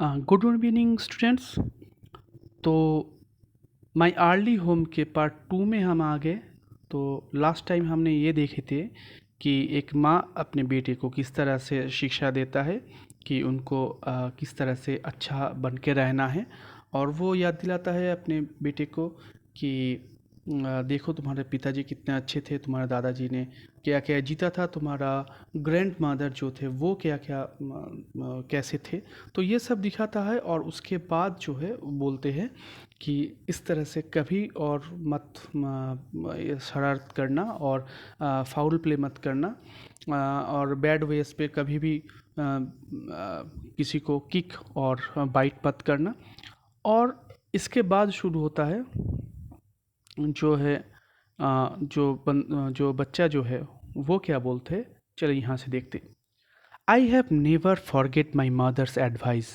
Good evening students. तो my early home के part 2 में हम आ गए। तो लास्ट टाइम हमने ये देखे थे कि एक माँ अपने बेटे को किस तरह से शिक्षा देता है कि उनको किस तरह से अच्छा बन के रहना है, और वो याद दिलाता है अपने बेटे को कि देखो तुम्हारे पिताजी कितने अच्छे थे, तुम्हारे दादाजी ने क्या क्या जीता था, तुम्हारा ग्रैंड मदर जो थे वो क्या क्या कैसे थे। तो ये सब दिखाता है, और उसके बाद जो है वो बोलते हैं कि इस तरह से कभी और मत ये शरारत करना, और फाउल प्ले मत करना, और बैड वेज पे कभी भी किसी को किक और बाइट मत करना। और इसके बाद शुरू होता है जो है जो बच्चा जो है वो क्या बोलते हैं। चलिए यहाँ से देखते। I have never forget my mother's advice.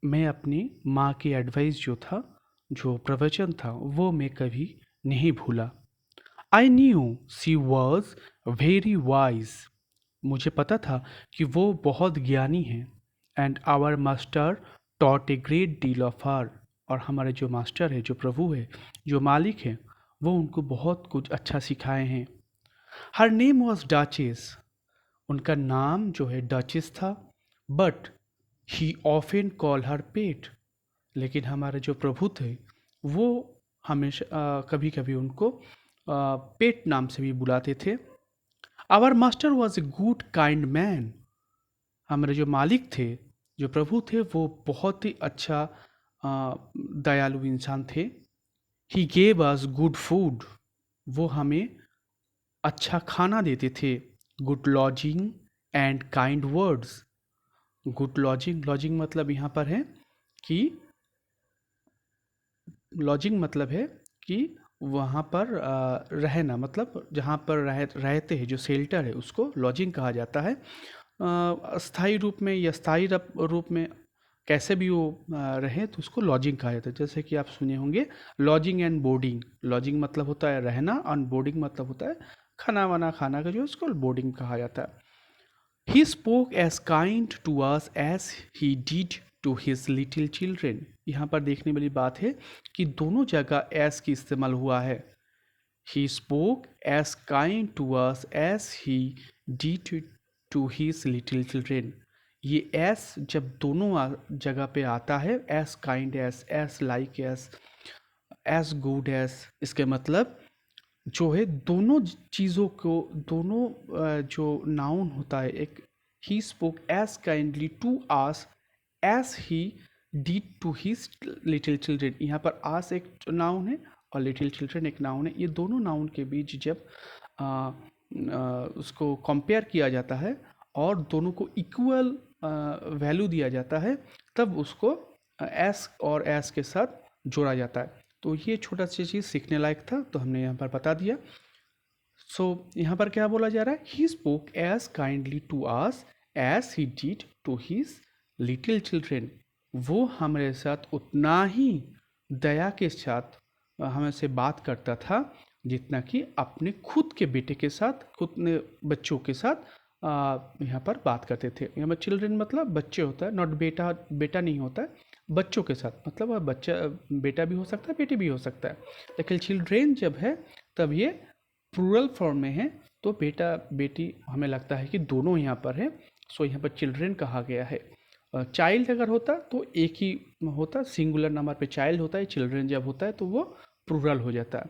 मैं अपनी माँ की एडवाइस जो था, जो प्रवचन था, वो मैं कभी नहीं भूला। I knew she was very wise. मुझे पता था कि वो बहुत ज्ञानी हैं। And our master taught a great deal of her. और हमारे जो मास्टर है, जो प्रभु है, जो मालिक है, वो उनको बहुत कुछ अच्छा सिखाए हैं। Her name was Duchess. उनका नाम जो है डचेस था। But he often call her pet. लेकिन हमारे जो प्रभु थे वो हमेशा कभी कभी उनको पेट नाम से भी बुलाते थे। Our master was a good kind man. हमारे जो मालिक थे, जो प्रभु थे, वो बहुत ही अच्छा दयालु इंसान थे। He gave us good food. वो हमें अच्छा खाना देते थे। Good lodging and kind words. Good lodging, lodging मतलब यहाँ पर है कि लॉजिंग मतलब है कि वहाँ पर रहना, मतलब जहाँ पर रहते हैं, जो शेल्टर है उसको लॉजिंग कहा जाता है। स्थायी रूप में या स्थायी रूप में कैसे भी वो रहे तो उसको लॉजिंग कहा जाता है। जैसे कि आप सुने होंगे लॉजिंग एंड बोर्डिंग। लॉजिंग मतलब होता है रहना, और बोर्डिंग मतलब होता है खाना वाना खाना का, जो है उसको बोर्डिंग कहा जाता है। He spoke as kind to us as he did to his little children. यहाँ पर देखने वाली बात है कि दोनों जगह एस की इस्तेमाल हुआ है। He spoke as kind to us as he did to his little children. ये एस जब दोनों जगह पे आता है, as kind, as like, as good as, इसके मतलब जो है दोनों चीज़ों को, दोनों जो नाउन होता है, एक he spoke as kindly to us as he did to his little children. यहाँ पर आस एक नाउन है और लिटिल चिल्ड्रेन एक नाउन है। ये दोनों नाउन के बीच जब उसको कंपेयर किया जाता है और दोनों को इक्वल वैल्यू दिया जाता है, तब उसको एस और एस के साथ जोड़ा जाता है। तो ये छोटा सी चीज़ सीखने लायक था, तो हमने यहाँ पर बता दिया। सो यहाँ पर क्या बोला जा रहा है, he spoke as kindly to us as he did to his little children. वो हमारे साथ उतना ही दया के साथ हमसे बात करता था जितना कि अपने खुद के बेटे के साथ, खुद ने बच्चों के साथ यहाँ पर बात करते थे। यहाँ पर चिल्ड्रेन मतलब बच्चे होता है, नॉट बेटा, बेटा नहीं होता है, बच्चों के साथ मतलब बच्चा बेटा भी हो सकता है, बेटी भी हो सकता है। लेकिन चिल्ड्रेन जब है तब ये प्लूरल फॉर्म में है, तो बेटा बेटी हमें लगता है कि दोनों यहाँ पर है। सो यहाँ पर चिल्ड्रेन कहा गया है। चाइल्ड अगर होता तो एक ही होता, सिंगुलर नंबर पे चाइल्ड होता है। चिल्ड्रेन जब होता है तो वो प्लूरल हो जाता है।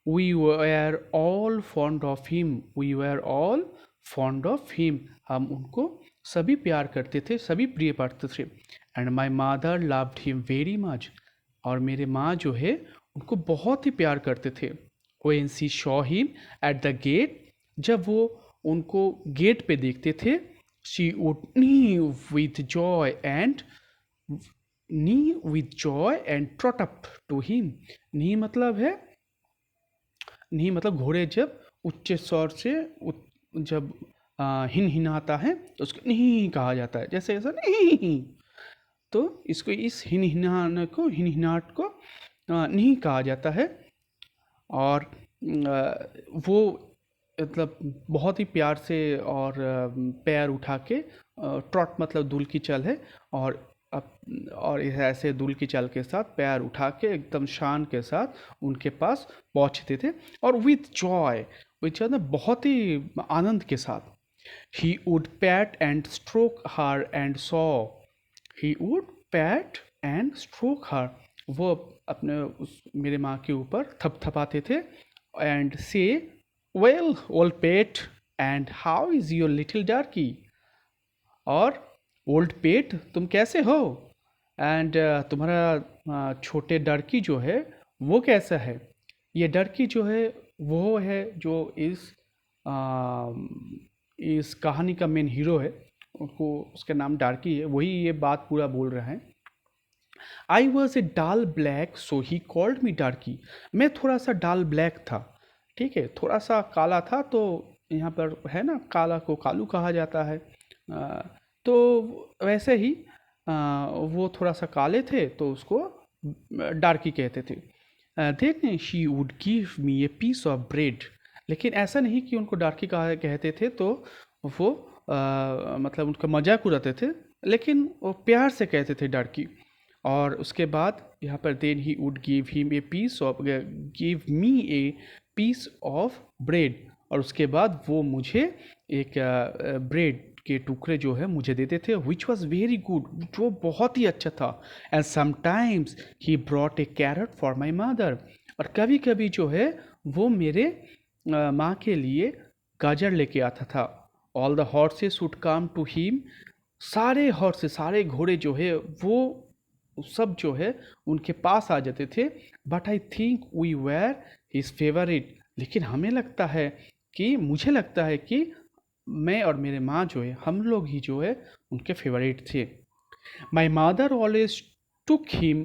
We were all fond of him. We were all fond of him. हम उनको सभी प्यार करते थे, सभी प्रिय पाते थे। And my mother loved him very much. और मेरे माँ जो है उनको बहुत ही प्यार करते थे। when she saw him at the gate, जब वो उनको गेट पे देखते थे, she would knee with joy and trot up to him। knee मतलब है, नहीं मतलब घोड़े जब उच्च स्वर से जब हिन हिनाता है तो उसको नहीं कहा जाता है, जैसे ऐसा नहीं। तो इसको इस हिन हिनाने को, हिन हिनाट को नहीं कहा जाता है। और वो मतलब बहुत ही प्यार से और पैर उठा के, ट्रॉट मतलब दुल की चल है, और और ऐसे दुल की चाल के साथ पैर उठा के एकदम शान के साथ उनके पास पहुंचते थे, और विथ जॉय बहुत ही आनंद के साथ। He would pat and stroke her and saw, he would pat and stroke her, वो अपने उस मेरे माँ के ऊपर थपथपाते थे, एंड से well old pet and how is your little डार्की, और ओल्ड पेट तुम कैसे हो, एंड तुम्हारा छोटे डरकी जो है वो कैसा है। ये डरकी जो है वो है जो आ, इस कहानी का मेन हीरो है, उनको उसका नाम डार्की है, वही ये बात पूरा बोल रहा है। आई वॉज ए डाल black so he called me डार्की, मैं थोड़ा सा डाल ब्लैक था, ठीक है, थोड़ा सा काला था, तो यहाँ पर है ना, काला को कालू कहा जाता है। आ, तो वैसे ही वो थोड़ा सा काले थे तो उसको डार्की कहते थे। Then she would give me a piece of bread, लेकिन ऐसा नहीं कि उनको डार्की कहा कहते थे तो वो मतलब उनका मजाक उड़ाते थे, लेकिन वो प्यार से कहते थे डार्की। और उसके बाद यहाँ पर then he would give me a piece of bread, और उसके बाद वो मुझे एक ब्रेड के टुकड़े जो है मुझे देते थे, विच वॉज वेरी गुड, जो बहुत ही अच्छा था। And sometimes he brought a carrot for my mother, और कभी कभी जो है वो मेरे माँ के लिए गाजर लेके आता था। All the horses would come to him, सारे हॉर्सेस सारे घोड़े जो है वो सब जो है उनके पास आ जाते थे। But I think we were his favourite, लेकिन हमें लगता है कि मुझे लगता है कि मैं और मेरे माँ जो है हम लोग ही जो है उनके फेवरेट थे। My mother always took him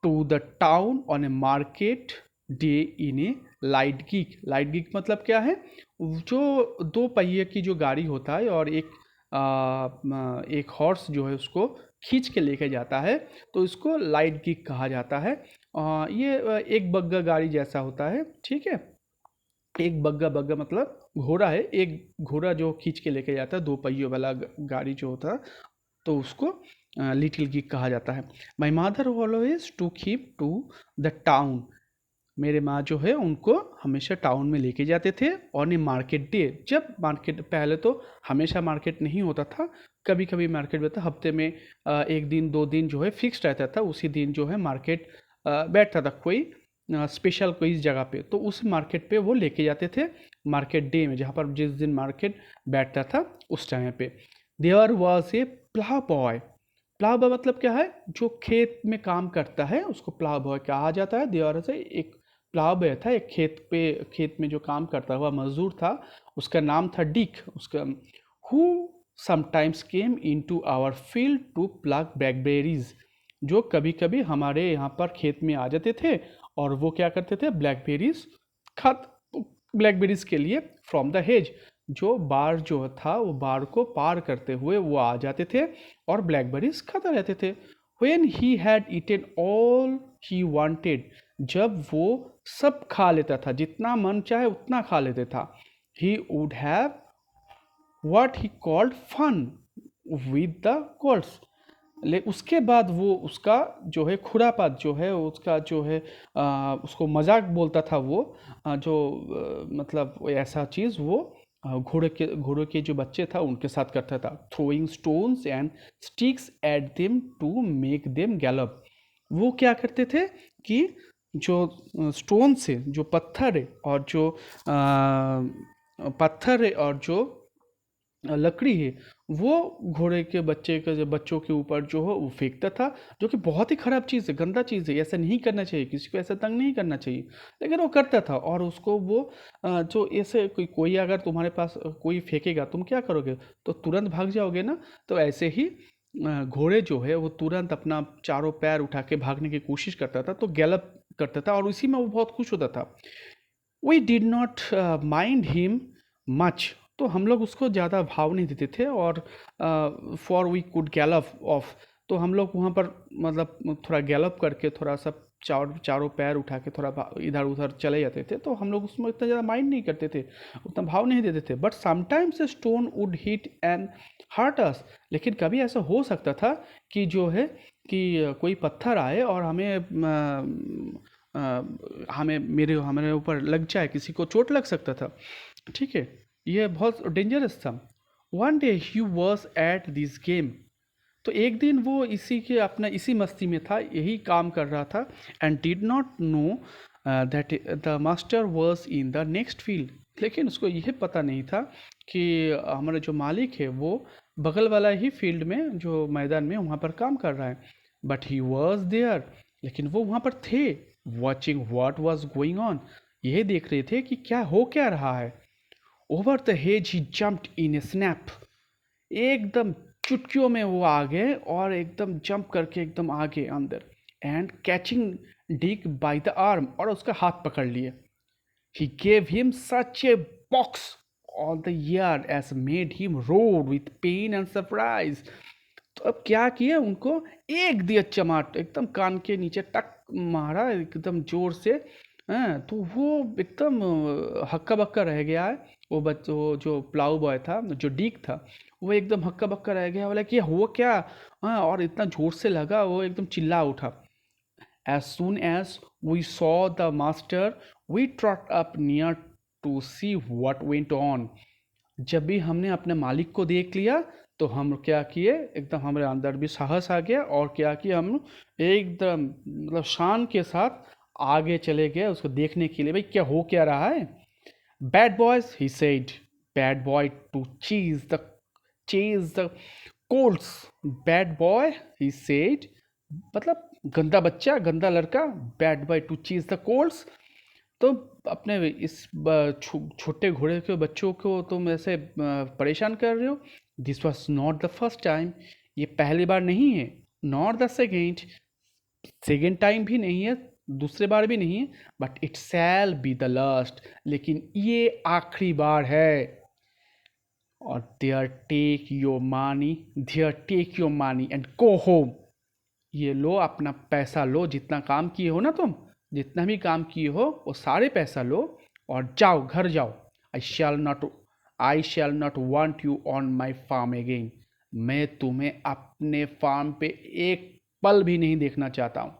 to the town on a market day in a light gig. Light gig मतलब क्या है, जो दो पहिए की जो गाड़ी होता है और एक हॉर्स जो है उसको खींच के लेके जाता है, तो इसको लाइट गिग कहा जाता है। ये एक बग्गा गाड़ी जैसा होता है, ठीक है, एक बग्गा बग्गा मतलब घोड़ा है, एक घोड़ा जो खींच के लेके जाता है, दो पहियों वाला गाड़ी जो होता है, तो उसको लिटिल गिग कहा जाता है। My mother always to keep to the town, मेरे माँ जो है उनको हमेशा टाउन में लेके जाते थे ऑन ए मार्केट डे, जब मार्केट, पहले तो हमेशा मार्केट नहीं होता था, कभी कभी मार्केट में था, हफ्ते में एक दिन दो दिन जो है फिक्स रहता था, उसी दिन जो है मार्केट बैठता था कोई स्पेशल कोई जगह पे, तो उस मार्केट पे वो लेके जाते थे मार्केट डे में, जहाँ पर जिस दिन मार्केट बैठता था उस टाइम पे। There was a plough boy, plough boy मतलब क्या है, जो खेत में काम करता है उसको प्लाव बॉय कहा जाता है। देयर से एक प्लाव बॉय था, एक खेत में जो काम करता हुआ मजदूर था, उसका नाम था डिक, उसका who sometimes came into our field to pluck blackberries, जो कभी कभी हमारे यहाँ पर खेत में आ जाते थे और वो क्या करते थे, ब्लैकबेरीज खत ब्लैकबेरीज के लिए फ्रॉम द हेज, जो बार जो था वो बार को पार करते हुए वो आ जाते थे और ब्लैकबेरीज खाते रहते थे। When he had eaten all he wanted, जब वो सब खा लेता था, जितना मन चाहे उतना खा लेता था, he would have what he called fun with the girls, ले उसके बाद वो उसका जो है खुरापात जो है उसका जो है उसको मजाक बोलता था वो, मतलब ऐसा चीज़ वो घोड़े के जो बच्चे था उनके साथ करता था। Throwing stones and sticks at them to make them gallop, वो क्या करते थे कि जो स्टोन से, जो पत्थर है और जो पत्थर है और जो लकड़ी है, वो घोड़े के बच्चे के जो बच्चों के ऊपर जो है वो फेंकता था, जो कि बहुत ही ख़राब चीज़ है, गंदा चीज़ है, ऐसा नहीं करना चाहिए, किसी को ऐसा तंग नहीं करना चाहिए, लेकिन वो करता था। और उसको वो जो ऐसे कोई अगर तुम्हारे पास कोई फेंकेगा तुम क्या करोगे, तो तुरंत भाग जाओगे ना, तो ऐसे ही घोड़े जो है वो तुरंत अपना चारों पैर उठा के भागने की कोशिश करता था, तो गैलप करता था और इसी में वो बहुत खुश होता था। We did not mind him much, तो हम लोग उसको ज़्यादा भाव नहीं देते थे, और for we could gallop off, तो हम लोग वहाँ पर मतलब थोड़ा गैलप करके थोड़ा सा चारों पैर उठा के थोड़ा इधर उधर चले जाते थे, तो हम लोग उसमें इतना ज़्यादा माइंड नहीं करते थे, उतना भाव नहीं देते थे। But sometimes stone would hit and hurt us. लेकिन कभी ऐसा हो सकता था कि जो है कि कोई पत्थर आए और हमें हमारे ऊपर लग जाए, किसी को चोट लग सकता था। ठीक है, ये बहुत डेंजरस था। One day he was at this game. तो एक दिन वो इसी मस्ती में था, यही काम कर रहा था। And did not know that the master was in the next field. लेकिन उसको यह पता नहीं था कि हमारा जो मालिक है वो बगल वाला ही फील्ड में, जो मैदान में, वहाँ पर काम कर रहा है। बट ही वॉज देयर, लेकिन वो वहाँ पर थे, watching what was going on. यही देख रहे थे कि क्या रहा है। Over the hedge he jumped in A snap. एकदम चुटकियों में वो आ गए और एकदम जंप करके एकदम आगे अंदर। And catching Dick by the arm, और उसका हाथ पकड़ लिए। He gave him such a box on the ear as made him roar with pain and surprise. तो अब क्या किया, उनको एक दिया चमाट, एकदम कान के नीचे टक मारा एकदम जोर से। हाँ, तो वो एकदम हक्का बक्का रह गया है। वो जो प्लाऊ बॉय था, जो डीक था, वो एकदम हक्का बक्का रह गया, बोला कि हुआ क्या। हाँ, और इतना जोर से लगा, वो एकदम चिल्ला उठा। As soon as we saw the master, we trot up near to see what went on. जब भी हमने अपने मालिक को देख लिया तो हम क्या किए, एकदम हमारे अंदर भी साहस आ गया, और क्या किया, हम एकदम मतलब शान के साथ आगे चले गए उसको देखने के लिए, भाई क्या रहा है। Bad boys he said, bad boy to chase the colts. Bad boy he said, मतलब गंदा बच्चा, गंदा लड़का। Bad boy to chase the colts. तो अपने इस छोटे घोड़े के बच्चों को तुम ऐसे परेशान कर रहे हो। This was not the first time, ये पहली बार नहीं है। नॉट द सेकेंड टाइम भी नहीं है, दूसरे बार भी नहीं है। But it shall be the last, लेकिन ये आखिरी बार है। और there take your money and go home. ये लो, अपना पैसा लो, जितना काम किए हो ना तुम, जितना भी काम किए हो वो सारे पैसा लो और जाओ, घर जाओ। I shall not want you on my farm again. मैं तुम्हें अपने फार्म पे एक पल भी नहीं देखना चाहता हूँ।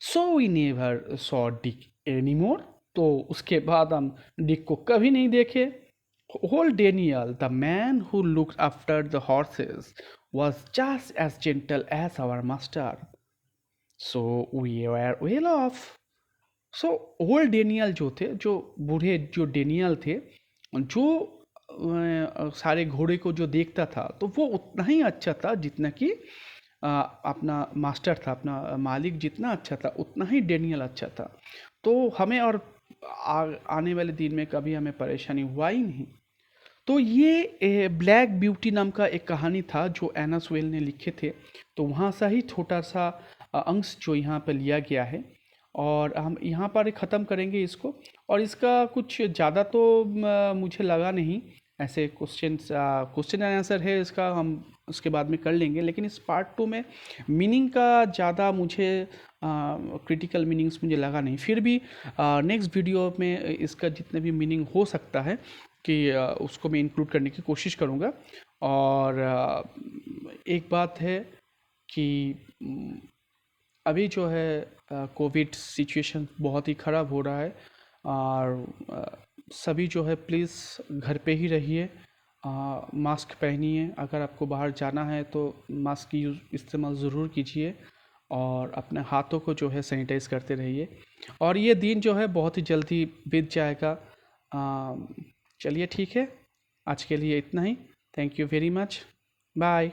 So we never saw Dick any more. तो उसके बाद हम डिक को कभी नहीं देखे। Old Daniel, the man who looked after the horses, was just as gentle as our master. So we were well off. So old Daniel जो थे, जो बूढ़े जो डेनियल थे, जो सारे घोड़े को जो देखता था, तो वो उतना ही अच्छा था जितना कि अपना मास्टर था, अपना मालिक जितना अच्छा था उतना ही डेनियल अच्छा था। तो हमें और आने वाले दिन में कभी हमें परेशानी हुआ ही नहीं। तो ये ब्लैक ब्यूटी नाम का एक कहानी था जो एना स्वेल ने लिखे थे। तो वहाँ सा ही छोटा सा अंश जो यहाँ पर लिया गया है, और हम यहाँ पर ख़त्म करेंगे इसको। और इसका कुछ ज़्यादा तो मुझे लगा नहीं, ऐसे क्वेश्चन एंड आंसर है इसका, हम उसके बाद में कर लेंगे। लेकिन इस पार्ट 2 में मीनिंग का ज़्यादा मुझे क्रिटिकल मीनिंग्स मुझे लगा नहीं। फिर भी नेक्स्ट वीडियो में इसका जितने भी मीनिंग हो सकता है कि उसको मैं इंक्लूड करने की कोशिश करूँगा। और एक बात है कि अभी जो है कोविड सिचुएशन बहुत ही ख़राब हो रहा है, और सभी जो है प्लीज़ घर पे ही रहिए, मास्क पहनिए। अगर आपको बाहर जाना है तो मास्क की इस्तेमाल ज़रूर कीजिए, और अपने हाथों को जो है सैनिटाइज करते रहिए। और ये दिन जो है बहुत ही जल्दी बीत जाएगा। चलिए ठीक है, आज के लिए इतना ही। Thank you very much, bye.